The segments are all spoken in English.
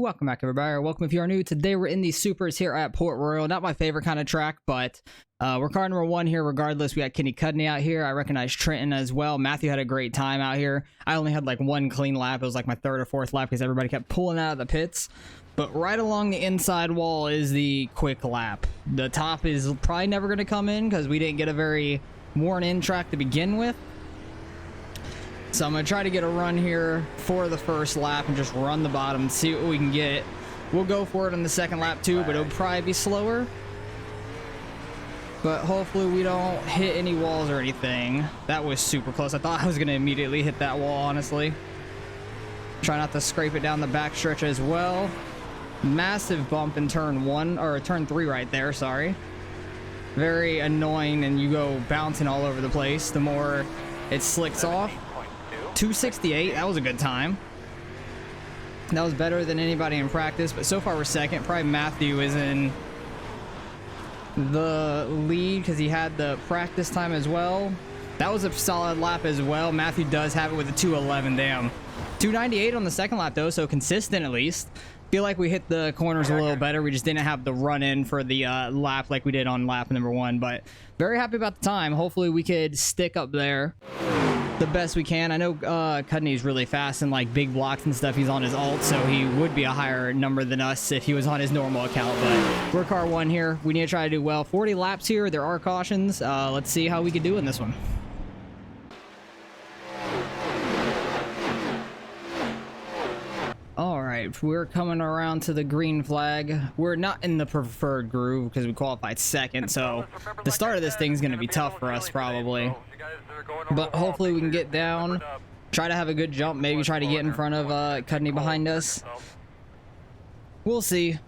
Welcome back, everybody, or welcome if you are new. Today we're in the supers here at Port Royal. Not my favorite kind of track, but we're car number one here regardless. We got Kenny Cudney out here. I recognize Trenton as well. Matthew had a great time out here. I only had like one clean lap. It was like my third or fourth lap because everybody kept pulling out of the pits. But right along the inside wall is the quick lap. The top is probably never going to come in because we didn't get a very worn-in track to begin with. So I'm going to try to get a run here for the first lap and just run the bottom, see what we can get. We'll go for it on the second lap too, but it'll probably be slower. But hopefully we don't hit any walls or anything. That was super close. I thought I was going to immediately hit that wall, honestly. Try not to scrape it down the back stretch as well. Massive bump in turn 1, or turn 3 right there, sorry. Very annoying, and you go bouncing all over the place the more it slicks off. 268, that was a good time. That was better than anybody in practice, but so far we're second. Probably Matthew is in the lead because he had the practice time as well. That was a solid lap as well. Matthew does have it with a 211, damn. 298 on the second lap though, so consistent at least. Feel like we hit the corners a little better. We just didn't have the run in for the lap like we did on lap number 1, but very happy about the time. Hopefully we could stick up there the best we can. I know Cudney's really fast and like big blocks and stuff. He's on his alt, so he would be a higher number than us if he was on his normal account, but we're car 1 here. We need to try to do well. 40 laps here. There are cautions. Let's see how we can do in this one. Alright, we're coming around to the green flag. We're not in the preferred groove because we qualified second, so the start of this thing is going to be tough for us probably. But hopefully we can get down, try to have a good jump, maybe try to get in front of Cudney behind us. We'll see.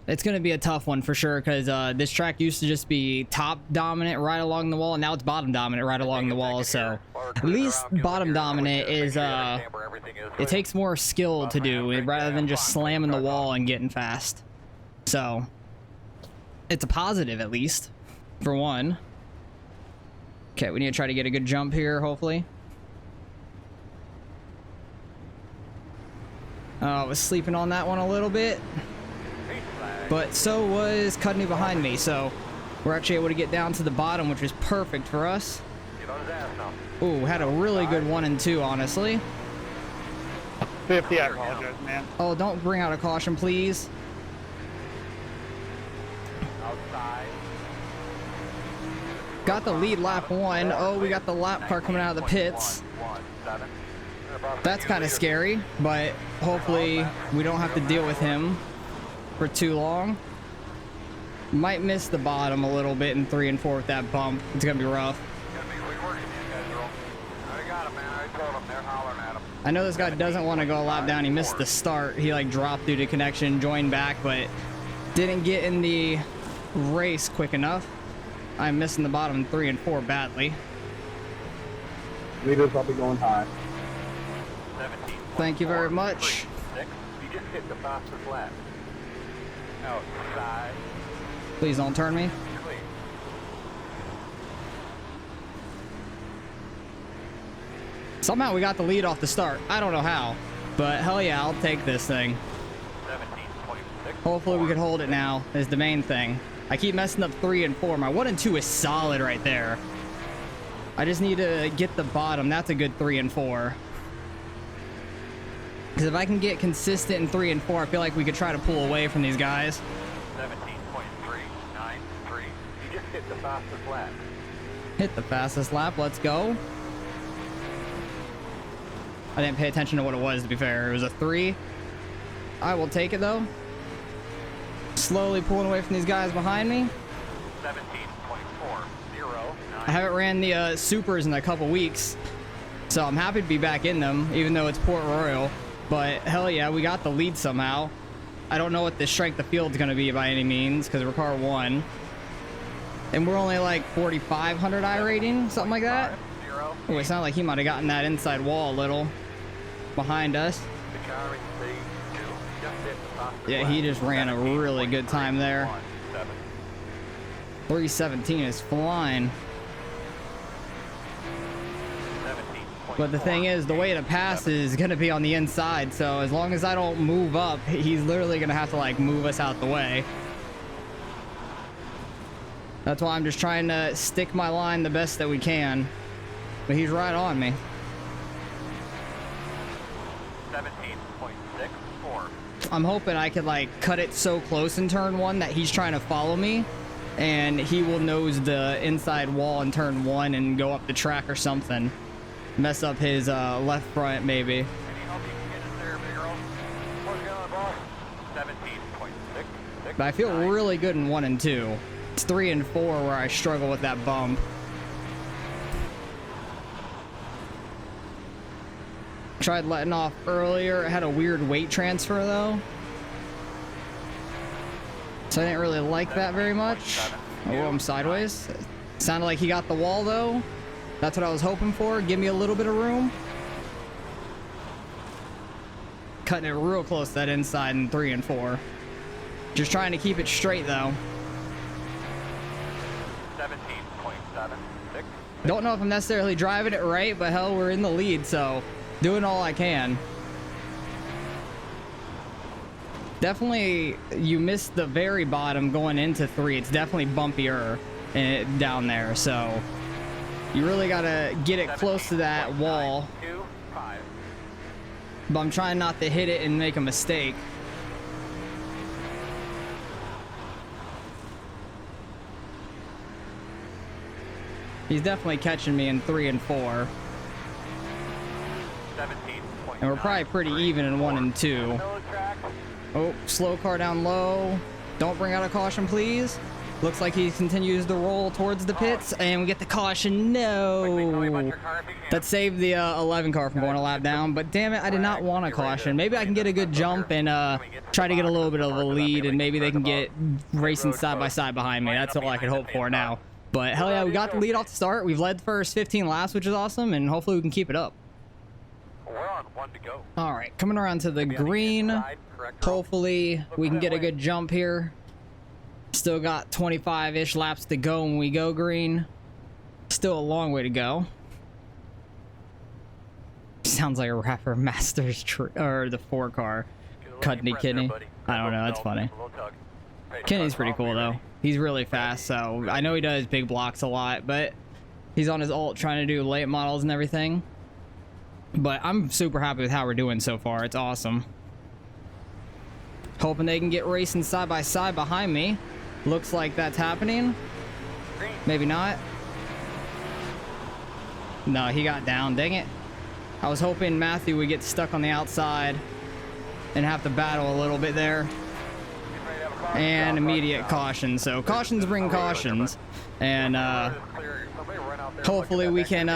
It's going to be a tough one for sure because this track used to just be top dominant right along the wall, and now it's bottom dominant right along the wall. So at least bottom dominant is it takes more skill to do rather than just slamming the wall and getting fast. So it's a positive at least for one. Okay, we need to try to get a good jump here, hopefully. I was sleeping on that one a little bit. But so was Cudney behind me, so we're actually able to get down to the bottom, which is perfect for us. Ooh, had a really good 1 and 2, honestly. 50, I apologize, man. Oh, don't bring out a caution, please. Outside. Got the lead lap 1. Oh, we got the lap car coming out of the pits. That's kind of scary, but hopefully we don't have to deal with him for too long. Might miss the bottom a little bit in 3 and 4 with that bump. It's gonna be rough. I know this guy doesn't want to go a lap down. He missed the start. He like dropped due to connection, joined back, but didn't get in the race quick enough. I'm missing the bottom 3 and 4 badly. Leader's probably going high. Thank you very much. You just hit the fastest lap. Outside. Please don't turn me. Somehow we got the lead off the start. I don't know how, but hell yeah, I'll take this thing. Hopefully we can hold it now is the main thing. I keep messing up 3 and 4. My 1 and 2 is solid right there. I just need to get the bottom. That's a good 3 and 4. Because if I can get consistent in 3 and 4, I feel like we could try to pull away from these guys. 17.393. You just hit the fastest lap. Hit the fastest lap. Let's go. I didn't pay attention to what it was, to be fair. It was a 3. I will take it, though. Slowly pulling away from these guys behind me. 17.409. I haven't ran the supers in a couple weeks, so I'm happy to be back in them, even though it's Port Royal. But hell yeah, we got the lead somehow. I don't know what the strength of field is going to be by any means, because we're car 1. And we're only like 4,500 iRating, something like that. Oh, it sounded like he might have gotten that inside wall a little behind us. Yeah, he just ran a really good time there. 317 is flying. But the thing is, the way to pass is going to be on the inside. So as long as I don't move up, he's literally going to have to like move us out the way. That's why I'm just trying to stick my line the best that we can. But he's right on me. 17.64. I'm hoping I could like cut it so close in turn 1 that he's trying to follow me. And he will nose the inside wall in turn 1 and go up the track or something. Mess up his left front maybe. Any help you can get us there, big girl? What's going on, boss? 17.6. But I feel really good in 1 and 2. It's 3 and 4 where I struggle with that bump. Tried letting off earlier. It had a weird weight transfer though. So I didn't really like that very much. Oh, I'm sideways. Sounded like he got the wall though. That's what I was hoping for. Give me a little bit of room. Cutting it real close to that inside in 3 and 4. Just trying to keep it straight though. 17.76. Don't know if I'm necessarily driving it right, but hell, we're in the lead, so doing all I can. Definitely, you missed the very bottom going into 3. It's definitely bumpier down there, so you really gotta get it close to that wall. 25. But I'm trying not to hit it and make a mistake. He's definitely catching me in 3 and 4. 17. And we're probably pretty even in 1 and 2. Oh, slow car down low. Don't bring out a caution, please. Looks like he continues to roll towards the pits, and we get the caution. No. That saved the 11 car from going a lap down, but damn it, I did not want a caution. Maybe I can get a good jump and try to get a little bit of a lead, and maybe they can get racing side by side behind me. That's all I could hope for now. But hell yeah, we got the lead off the start. We've led the first 15 laps, which is awesome, and hopefully we can keep it up. We're on 1 to go. All right, coming around to the green. Hopefully we can get a good jump here. Still got 25-ish laps to go when we go green. Still a long way to go. Sounds like a rapper Masters or the 4 car. Cudney Kidney. I don't know, that's funny. Kenny's pretty cool though. He's really fast, so I know he does big blocks a lot, but he's on his ult trying to do late models and everything. But I'm super happy with how we're doing so far. It's awesome. Hoping they can get racing side by side behind me. Looks like that's happening. Maybe not. No, he got down. Dang it. I was hoping Matthew would get stuck on the outside and have to battle a little bit there. And immediate caution. So cautions bring cautions. And hopefully we can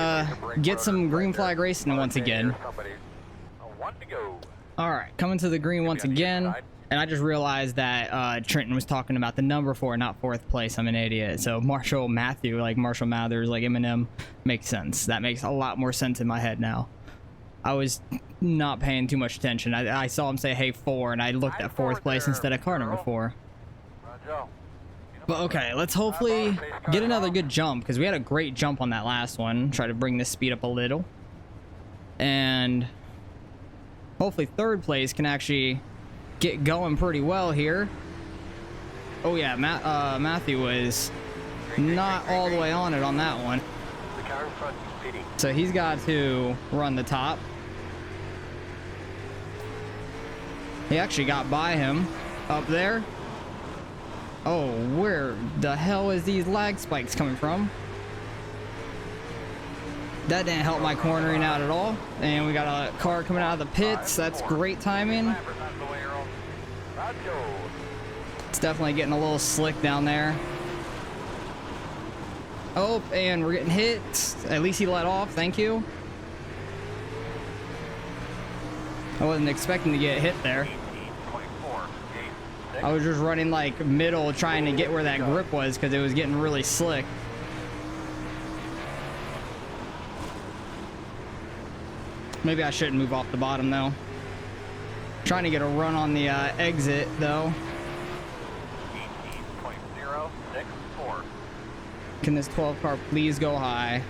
get some green flag racing once again. Alright, coming to the green once again. And I just realized that Trenton was talking about the number 4, not 4th place. I'm an idiot. So Marshall Matthew, like Marshall Mathers, like Eminem, makes sense. That makes a lot more sense in my head now. I was not paying too much attention. I saw him say, hey, 4, and I looked at 4th place instead of car number 4. But okay, let's hopefully get another good jump, because we had a great jump on that last one. Try to bring this speed up a little. And hopefully 3rd place can actually get going pretty well here. Oh yeah, Matthew was not all the way on it on that one. So he's got to run the top. He actually got by him up there. Oh, where the hell is these lag spikes coming from? That didn't help my cornering out at all. And we got a car coming out of the pits. That's great timing. It's definitely getting a little slick down there. Oh, and we're getting hit. At least he let off. Thank you. I wasn't expecting to get hit there. I was just running like middle trying to get where that grip was because it was getting really slick. Maybe I shouldn't move off the bottom though. Trying to get a run on the exit though. 18.064. Can this 12 car please go high?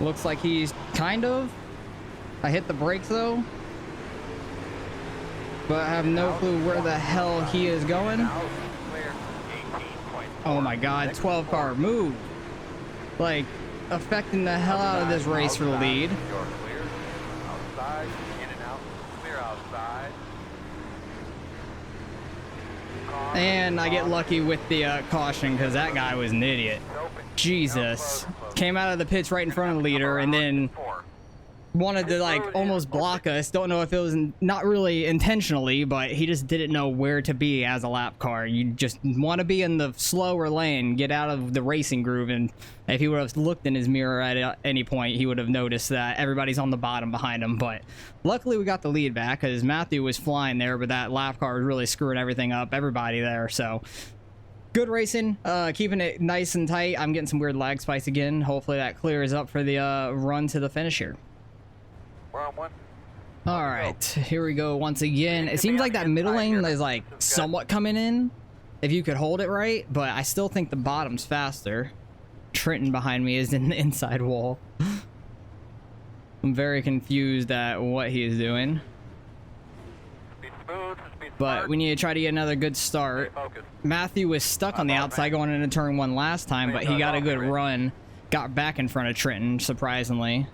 Looks like he's kind of. I hit the brakes though. But I have no clue where the hell he is going. Oh my god, 12 car move. Like, affecting the hell out of this race for the lead. And I get lucky with the caution because that guy was an idiot. Jesus. Came out of the pits right in front of the leader and then wanted to like almost block us. Don't know if it was not really intentionally, but he just didn't know where to be as a lap car. You just want to be in the slower lane, get out of the racing groove, and if he would have looked in his mirror at any point, he would have noticed that everybody's on the bottom behind him. But luckily we got the lead back because Matthew was flying there, but that lap car was really screwing everything up, everybody there. So good racing, keeping it nice and tight. I'm getting some weird lag spikes again. Hopefully that clears up for the run to the finish here. All right, here we go once again. It seems like that middle lane is like somewhat coming in if you could hold it right, but I still think the bottom's faster. Trenton behind me is in the inside wall. I'm very confused at what he is doing. But we need to try to get another good start. Matthew was stuck on the outside going into turn 1 last time, but he got a good run. Got back in front of Trenton, surprisingly.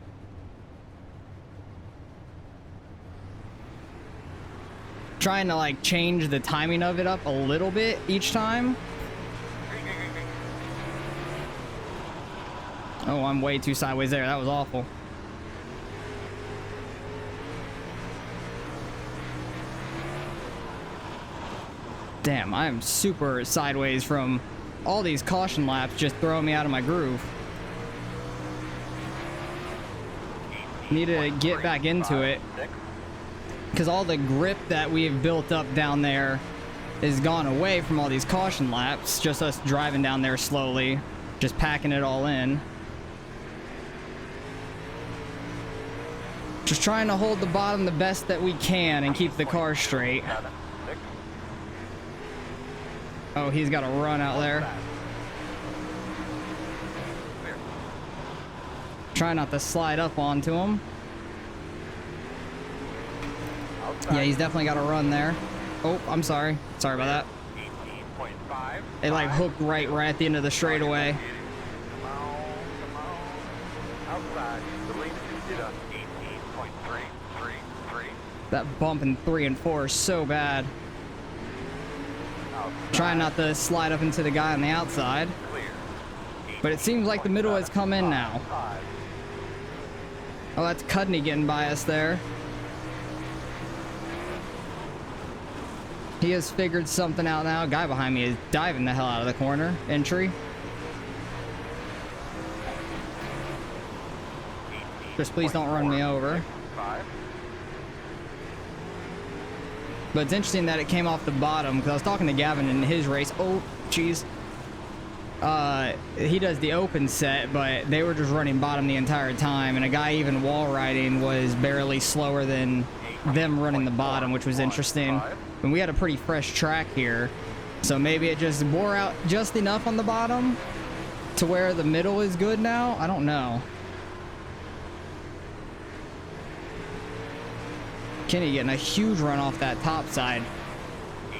Trying to like change the timing of it up a little bit each time. Oh, I'm way too sideways there. That was awful. Damn, I am super sideways from all these caution laps just throwing me out of my groove. Need to get back into it. Because all the grip that we have built up down there is gone away from all these caution laps. Just us driving down there slowly, just packing it all in. Just trying to hold the bottom the best that we can and keep the car straight. Oh, he's got a run out there. Try not to slide up onto him. Yeah, he's definitely got a run there. Oh, I'm sorry. Sorry about that. It like hooked right at the end of the straightaway. That bump in 3 and 4 is so bad. Trying not to slide up into the guy on the outside. But it seems like the middle has come in now. Oh, that's Cudney getting by us there. He has figured something out now. Guy behind me is diving the hell out of the corner. Entry. Just please don't run me over. But it's interesting that it came off the bottom because I was talking to Gavin in his race. Oh, jeez. He does the open set, but they were just running bottom the entire time, and a guy even wall riding was barely slower than them running the bottom, which was interesting. And we had a pretty fresh track here, so maybe it just wore out just enough on the bottom to where the middle is good now. I don't know. Kenny getting a huge run off that top side.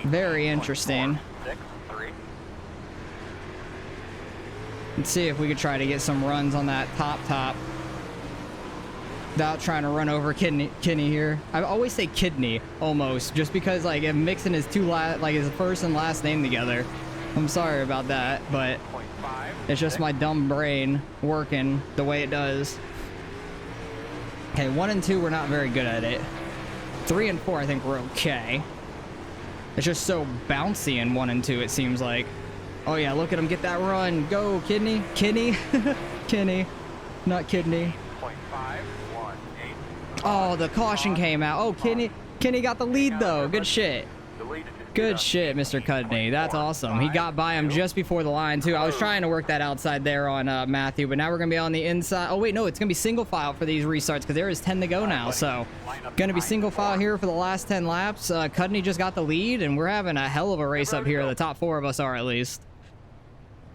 Very interesting. Let's see if we could try to get some runs on that top without trying to run over Kenny here. I always say kidney almost, just because like if mixing his his first and last name together. I'm sorry about that, but it's just my dumb brain working the way it does. Okay, 1 and 2 we're not very good at it. 3 and 4 I think we're okay. It's just so bouncy in 1 and 2 it seems like. Oh yeah, look at him get that run. Go, Kidney. Kenny. Kenny. Not kidney. Oh, the caution came out. Oh, Kenny got the lead though. Good shit. Good shit, Mr. Cudney. That's awesome. He got by him just before the line too. I was trying to work that outside there on Matthew, but now we're gonna be on the inside. Oh wait, no, it's gonna be single file for these restarts because there is 10 to go now. So gonna be single file here for the last 10 laps. Cudney just got the lead, and we're having a hell of a race up here. The top 4 of us are at least.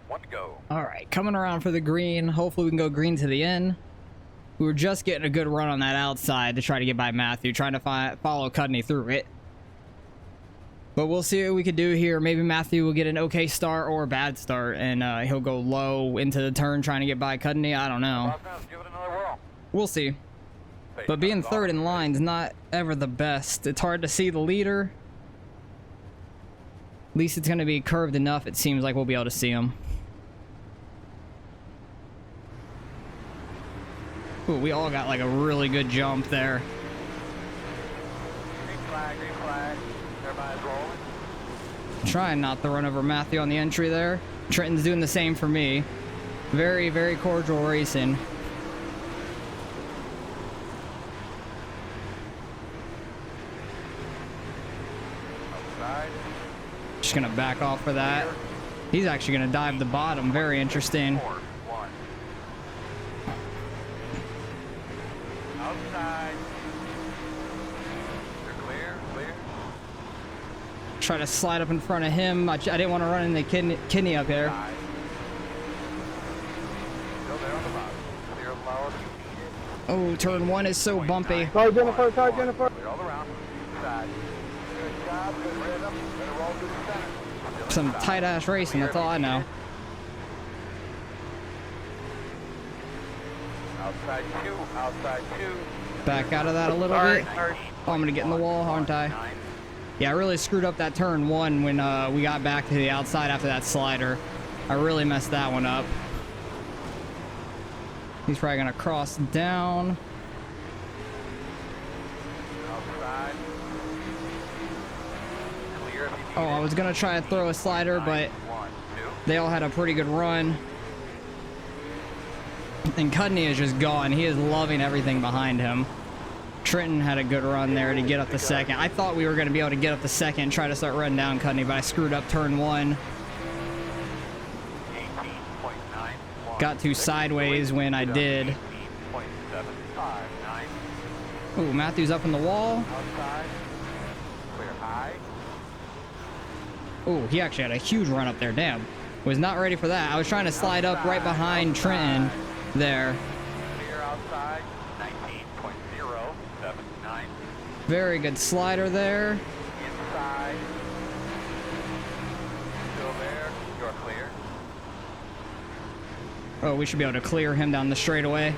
1 to go. All right, coming around for the green. Hopefully we can go green to the end. We were just getting a good run on that outside to try to get by Matthew, trying to follow Cudney through it. But we'll see what we can do here. Maybe Matthew will get an okay start or a bad start, and he'll go low into the turn trying to get by Cudney. I don't know. We'll see. But being third in line's not ever the best. It's hard to see the leader. At least it's going to be curved enough. It seems like we'll be able to see him. Ooh, we all got like a really good jump there. Green flag, green flag. Everybody's rolling. Trying not to run over Matthew on the entry there. Trenton's doing the same for me. Very, very cordial racing. Outside. Just gonna back off for that. He's actually gonna dive the bottom. Very interesting. 4, 1. Outside. You're clear, clear. Try to slide up in front of him. I didn't want to run into Kidney up here. Side. Still there on the bottom. Clear low. Oh, turn 1 is so bumpy. Sorry, Jennifer. Sorry, Jennifer. Clear all around. Side. Good job, good rhythm. Better roll through the center. Some tight ass racing, that's all I know. Outside 2, outside 2. Back out of that a little bit. Oh, I'm gonna get in the wall, aren't I? Yeah, I really screwed up that turn 1 when we got back to the outside after that slider. I really messed that one up. He's probably gonna cross down. Outside. Clear if you need Oh, I it. was gonna try to throw a slider, but 1, 2. they all had a pretty good run. And Cudney is just gone. He is loving everything behind him. Trenton had a good run there to get up the second. I thought we were going to be able to get up the second and try to start running down Cudney, but I screwed up turn 1. 18.91. Got too sideways when I did. 18.759. Ooh, Matthew's up in the wall. Outside. Clear high. Ooh, he actually had a huge run up there. Damn. Was not ready for that. I was trying to slide up right behind Trenton there. Clear outside. 19.079. Very good slider there. Inside. Still there. You're clear. Oh, we should be able to clear him down the straightaway.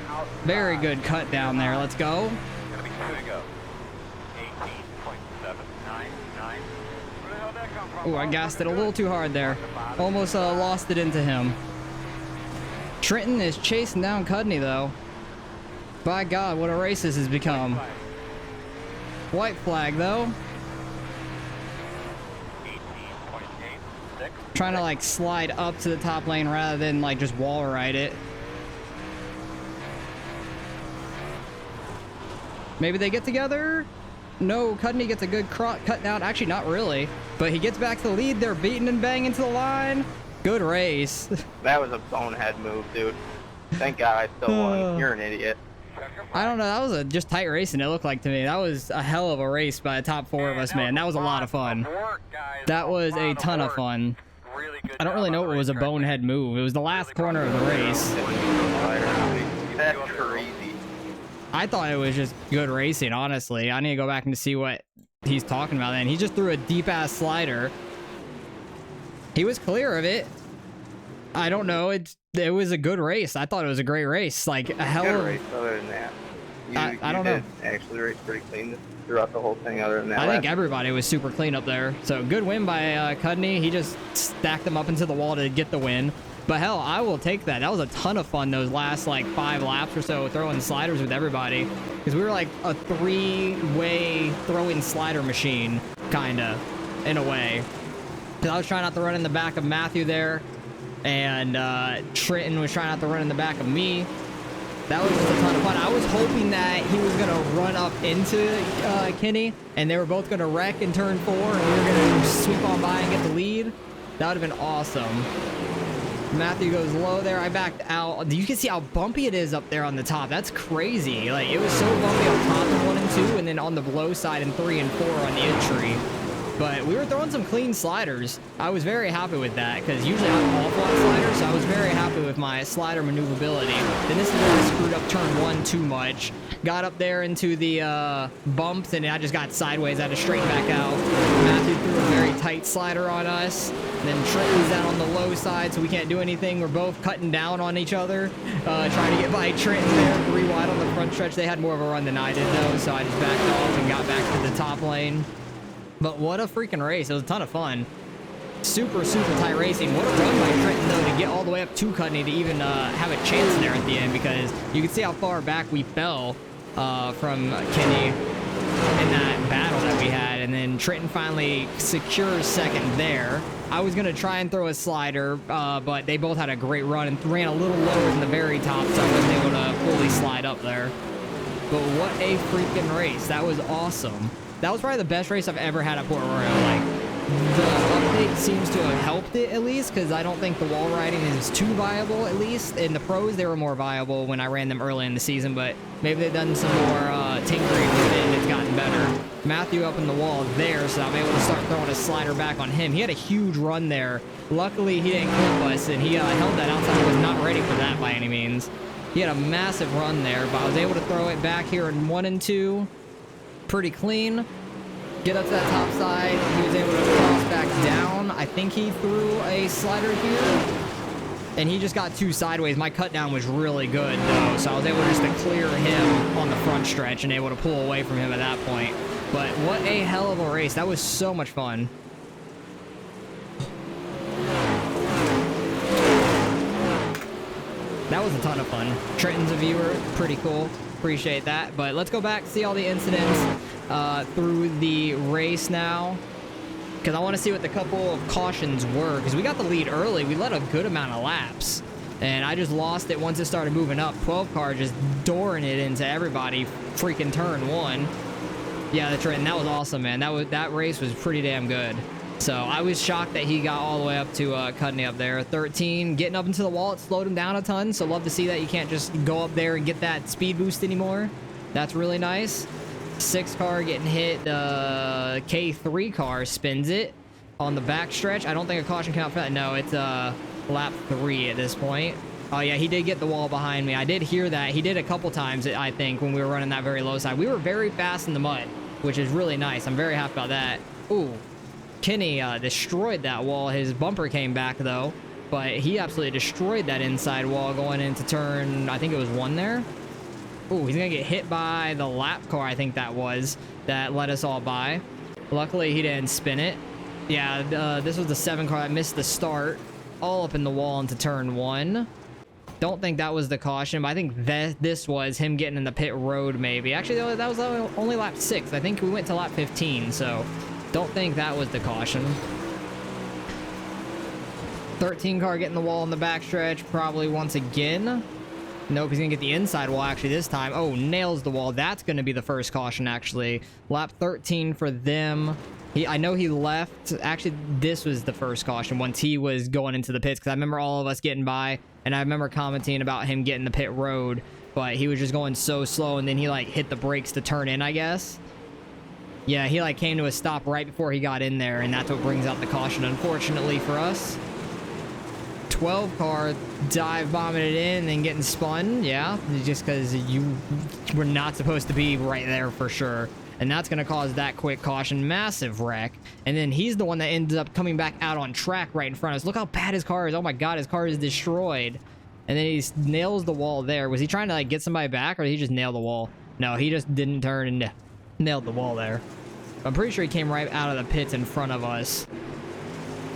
Outside. Very good cut down there. Let's go. Gonna be 2 to go. 18.799. Where the hell did that come from? Ooh, I gassed it a little too hard there. Almost lost it into him. Trenton is chasing down Cudney, though. By God, what a race this has become. White flag, though. 18.86. Trying to, like, slide up to the top lane rather than, like, just wall ride it. Maybe they get together? No, Cudney gets a good cut down. Actually, not really. But he gets back to the lead. They're beating and banging to the line. Good race. That was a bonehead move, dude. Thank God I still won. You're an idiot. I don't know. That was just tight racing, it looked like to me. That was a hell of a race by the top 4 of us, man. That was a lot of fun. That was a ton of fun. I don't really know what was a bonehead move. It was the last corner of the race. That's crazy. I thought it was just good racing, honestly. I need to go back and see what he's talking about then. He just threw a deep-ass slider. He was clear of it. I don't know. It was a good race. I thought it was a great race. Like, a hell Good of... race other than that. I don't know. You did actually race pretty clean throughout the whole thing other than that. I think everybody was super clean up there. So, good win by Cudney. He just stacked them up into the wall to get the win. But hell, I will take that. That was a ton of fun those last like 5 laps or so throwing sliders with everybody. Because we were like a 3-way throwing slider machine, kinda, in a way. Because I was trying not to run in the back of Matthew there. And Trenton was trying not to run in the back of me. That was just a ton of fun. I was hoping that he was going to run up into Kenny. And they were both going to wreck in turn 4. And we were going to sweep on by and get the lead. That would have been awesome. Matthew goes low there. I backed out. You can see how bumpy it is up there on the top. That's crazy. Like, it was so bumpy on top in 1 and 2, and then on the below side in 3 and 4 on the entry. But we were throwing some clean sliders. I was very happy with that because usually I'm awful at sliders, so I was very happy with my slider maneuverability. Then this is where I screwed up turn 1 too much. Got up there into the bumps, and I just got sideways. I had to straighten back out. Matthew threw a very tight slider on us. Then Trenton's down on the low side, so we can't do anything. We're both cutting down on each other, trying to get by Trenton there. 3 wide on the front stretch. They had more of a run than I did, though, so I just backed off and got back to the top lane. But what a freaking race. It was a ton of fun. Super, super tight racing. What a run by Trenton, though, to get all the way up to Cudney to even have a chance there at the end, because you can see how far back we fell from Kenny in that battle that we had. And then Trenton finally secures second there. I was going to try and throw a slider, but they both had a great run and ran a little lower than the very top, so I wasn't able to fully slide up there. But what a freaking race. That was awesome. That was probably the best race I've ever had at Port Royal. Like, the update seems to have helped it, at least, because I don't think the wall riding is too viable, at least. In the pros, they were more viable when I ran them early in the season, but maybe they've done some more tinkering with it and it's gotten better. Matthew up in the wall there, so I'm able to start throwing a slider back on him. He had a huge run there. Luckily, he didn't clip us, and he held that outside. I was not ready for that by any means. He had a massive run there, but I was able to throw it back here in 1 and 2. Pretty clean. Get up to that top side. He was able to cross back down. I think he threw a slider here. And he just got 2 sideways. My cut down was really good, though, so I was able just to clear him on the front stretch and able to pull away from him at that point. But what a hell of a race. That was so much fun. That was a ton of fun. Trenton's a viewer. Pretty cool. Appreciate that. But let's go back, see all the incidents through the race now, because I want to see what the couple of cautions were, because we got the lead early. We led a good amount of laps, and I just lost it once it started moving up. 12 car just dooring it into everybody. Freaking turn 1. Yeah, the Trenton, that was awesome, man. That race was pretty damn good. So I was shocked that he got all the way up to Cudney up there. 13, getting up into the wall, it slowed him down a ton. So love to see that you can't just go up there and get that speed boost anymore. That's really nice. 6 car getting hit. K3 car spins it on the back stretch. I don't think a caution came out for that. No, it's lap 3 at this point. Oh yeah, he did get the wall behind me. I did hear that. He did a couple times, I think, when we were running that very low side. We were very fast in the mud, which is really nice. I'm very happy about that. Ooh. Kenny destroyed that wall. His bumper came back, though, but he absolutely destroyed that inside wall going into turn, I think it was 1 there. Ooh, he's going to get hit by the lap car, I think that was, that let us all by. Luckily, he didn't spin it. Yeah, this was the 7 car that missed the start, all up in the wall into turn 1. Don't think that was the caution, but I think this was him getting in the pit road, maybe. Actually, that was only lap 6. I think we went to lap 15, so don't think that was the caution. 13 car getting the wall in the backstretch, probably once again. Nope, he's gonna get the inside wall actually this time. Oh, nails the wall. That's gonna be the first caution actually. Lap 13 for them. I know he left. Actually, this was the first caution once he was going into the pits, because I remember all of us getting by, and I remember commenting about him getting the pit road, but he was just going so slow, and then he like hit the brakes to turn in, I guess. Yeah, he like came to a stop right before he got in there, and that's what brings out the caution, unfortunately for us. 12 car dive bombing it in and getting spun. Yeah, just because you were not supposed to be right there for sure. And that's going to cause that quick caution. Massive wreck. And then he's the one that ends up coming back out on track right in front of us. Look how bad his car is. Oh my god, his car is destroyed. And then he nails the wall there. Was he trying to like get somebody back, or did he just nail the wall? No, he just didn't turn and nailed the wall there. I'm pretty sure he came right out of the pits in front of us.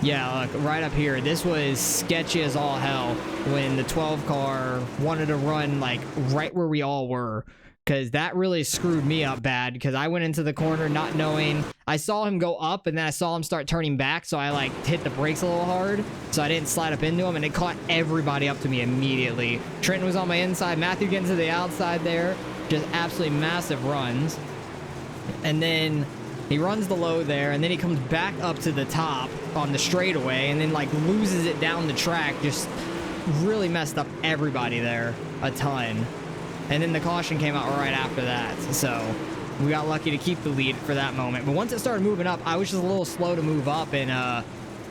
Yeah, look, right up here. This was sketchy as all hell when the 12 car wanted to run like right where we all were, because that really screwed me up bad, because I went into the corner not knowing. I saw him go up, and then I saw him start turning back, so I like hit the brakes a little hard, so I didn't slide up into him, and it caught everybody up to me immediately. Trenton was on my inside, Matthew getting to the outside there. Just absolutely massive runs. And then he runs the low there, and then he comes back up to the top on the straightaway, and then like loses it down the track. Just really messed up everybody there a ton. And then the caution came out right after that. So we got lucky to keep the lead for that moment. But once it started moving up, I was just a little slow to move up, and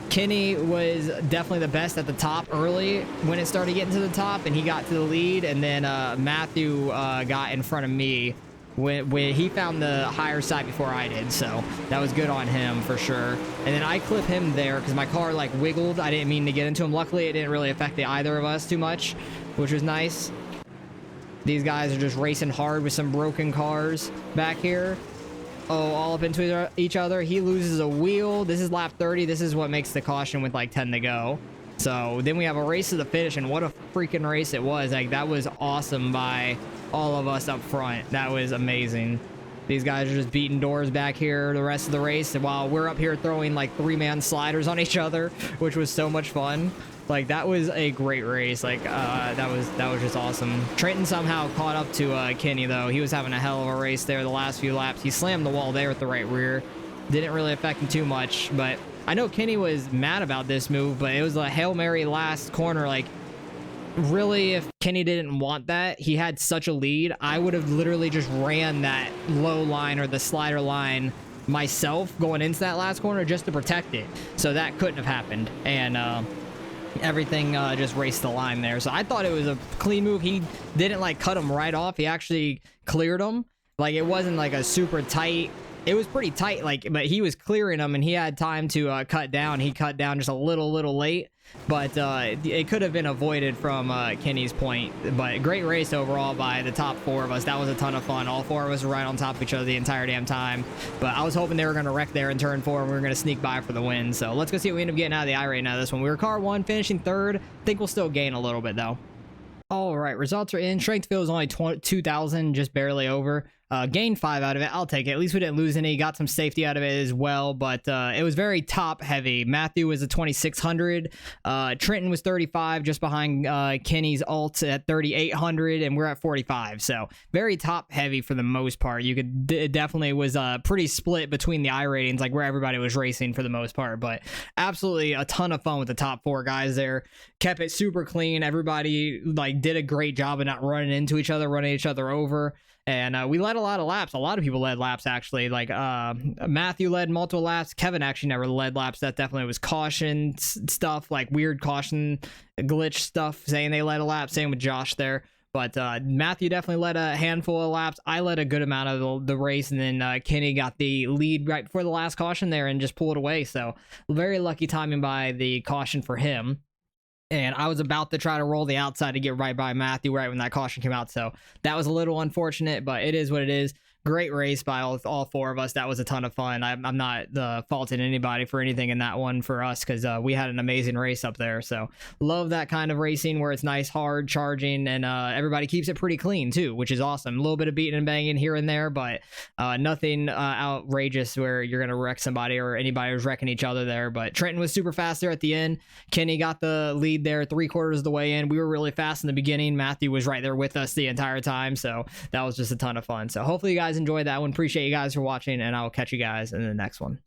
Kenny was definitely the best at the top early when it started getting to the top, and he got to the lead. And then Matthew got in front of me when he found the higher side before I did, so that was good on him for sure. And then I clip him there because my car like wiggled. I didn't mean to get into him. Luckily, it didn't really affect either of us too much, which was nice. These guys are just racing hard with some broken cars back here. Oh, all up into each other. He loses a wheel. This is lap 30. This is what makes the caution with like 10 to go. So then we have a race to the finish, and what a freaking race it was. Like, that was awesome by all of us up front. That was amazing. These guys are just beating doors back here the rest of the race, and while we're up here throwing like 3-man sliders on each other, which was so much fun. Like, that was a great race. Like, that was just awesome. Trenton somehow caught up to Kenny, though. He was having a hell of a race there the last few laps. He slammed the wall there with the right rear. Didn't really affect him too much, but I know Kenny was mad about this move, but it was a Hail Mary last corner. Like, really, if Kenny didn't want that, he had such a lead, I would have literally just ran that low line or the slider line myself going into that last corner just to protect it. So that couldn't have happened. And everything just raced the line there. So I thought it was a clean move. He didn't like cut him right off. He actually cleared him. Like, it wasn't like a super tight. It was pretty tight, like, but he was clearing them, and he had time to cut down. He cut down just a little late, but it could have been avoided from Kenny's point. But great race overall by the top 4 of us. That was a ton of fun. All 4 of us were right on top of each other the entire damn time. But I was hoping they were going to wreck there in turn 4, and we were going to sneak by for the win. So let's go see what we end up getting out of the iRacing out of this one. We were car 1, finishing 3rd. I think we'll still gain a little bit, though. All right, results are in. Strength field is only 2,000, just barely over. Gained 5 out of it. I'll take it. At least we didn't lose any. Got some safety out of it as well, but it was very top heavy. Matthew was a 2,600. Trenton was 35, just behind Kenny's alt at 3,800, and we're at 45. So very top heavy for the most part. You could it definitely was pretty split between the iRatings, like where everybody was racing for the most part. But absolutely a ton of fun with the top 4 guys there. Kept it super clean. Everybody like did a great job of not running into each other, running each other over. And we led a lot of laps. A lot of people led laps, actually. Like, Matthew led multiple laps. Kevin actually never led laps. That definitely was caution stuff, like weird caution glitch stuff, saying they led a lap. Same with Josh there. But Matthew definitely led a handful of laps. I led a good amount of the race, and then Kenny got the lead right before the last caution there and just pulled away. So very lucky timing by the caution for him. And I was about to try to roll the outside to get right by Matthew right when that caution came out. So that was a little unfortunate, but it is what it is. Great race by all 4 of us. That was a ton of fun. I'm not faulting anybody for anything in that one for us, because we had an amazing race up there. So love that kind of racing where it's nice, hard, charging, and everybody keeps it pretty clean too, which is awesome. A little bit of beating and banging here and there, but nothing outrageous where you're going to wreck somebody or anybody was wrecking each other there. But Trenton was super fast there at the end. Kenny got the lead there 3/4 of the way in. We were really fast in the beginning. Matthew was right there with us the entire time. So that was just a ton of fun. So hopefully you guys enjoyed that one. Appreciate you guys for watching, and I will catch you guys in the next one.